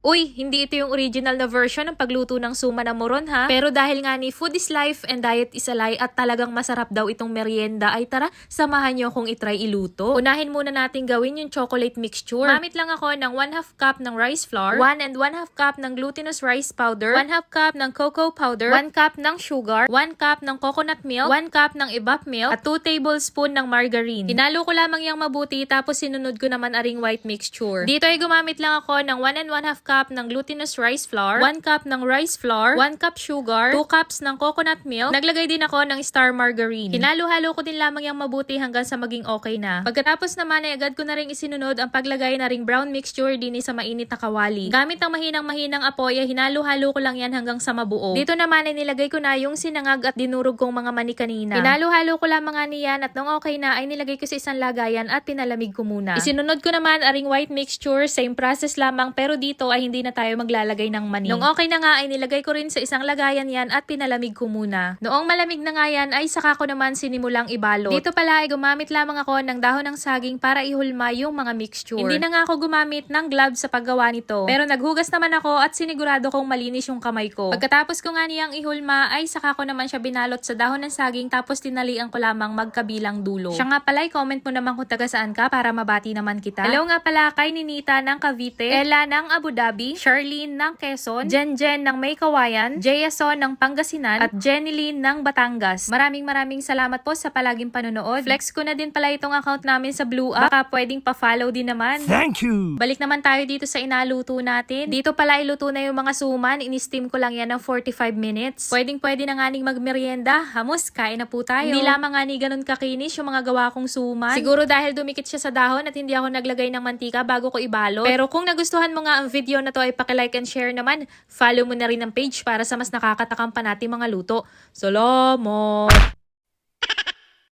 Uy, hindi ito yung original na version ng pagluto ng suma na moron ha. Pero dahil nga ni food is life and diet is a lie at talagang masarap daw itong merienda ay tara, samahan nyo akong itry iluto. Unahin muna natin gawin yung chocolate mixture. Mamit lang ako ng 1/2 cup ng rice flour, 1 and 1/2 cup ng glutinous rice powder, 1/2 cup ng cocoa powder, 1 cup ng sugar, 1 cup ng coconut milk, 1 cup ng evap milk, at 2 tablespoon ng margarine. Hinalo ko lamang yung mabuti tapos sinunod ko naman aring white mixture. Dito ay gumamit lang ako ng 1 and 1/2 cup ng glutinous rice flour, 1 cup ng rice flour, 1 cup sugar, 2 cups ng coconut milk. Naglagay din ako ng star margarine. Hinalo-halo ko din lamang yung mabuti hanggang sa maging okay na. Pagkatapos naman ay agad ko na rin isinunod ang paglagay na ring brown mixture din sa mainit na kawali. Gamit ang mahinang-mahinang apoy ay hinalo-halo ko lang yan hanggang sa mabuo. Dito naman ay nilagay ko na yung sinangag at dinurog kong mga mani kanina. Hinalo-halo ko lamang nga niyan at nung okay na ay nilagay ko sa isang lagayan at pinalamig ko muna. Isinunod ko naman aring white mixture, same process lamang pero dito ay hindi na tayo maglalagay ng mani. Nung okay na nga ay nilagay ko rin sa isang lagayan yan at pinalamig ko muna. Noong malamig na nga yan ay saka ko naman sinimulang ibalot. Dito pala ay gumamit lamang ako ng dahon ng saging para ihulma yung mga mixture. Hindi na nga ako gumamit ng gloves sa paggawa nito. Pero naghugas naman ako at sinigurado kong malinis yung kamay ko. Pagkatapos ko nga niyang ihulma ay saka ko naman siya binalot sa dahon ng saging tapos tinalian ko lamang magkabilang dulo. Siya nga pala, comment mo naman kung taga saan ka para mabati naman kita. Hello nga pala kay Ninita ng Cavite, Ella ng Abu Dhabi, Charlene ng Quezon, Jen ng May Kawayan, Jason ng Pangasinan, at Jenilyn ng Batangas. Maraming salamat po sa palaging panonood. Flex ko na din pala itong account namin sa Blue App. Baka pwedeng pa-follow din naman. Thank you! Balik naman tayo dito sa inaluto natin. Dito pala iluto na yung mga suman. Ini-steam ko lang yan ng 45 minutes. Pwede na nga ning magmerienda. Hamus, kain na po tayo. Hindi lamang nga ni ganun kakinis yung mga gawa kong suman. Siguro dahil dumikit siya sa dahon at hindi ako naglagay ng mantika bago ko ibalot. Pero kung nagustuhan mo nga ang video na to ay paki-like and share naman. Follow mo na rin ang page para sa mas nakakatakam pa natin mga luto. Salamat!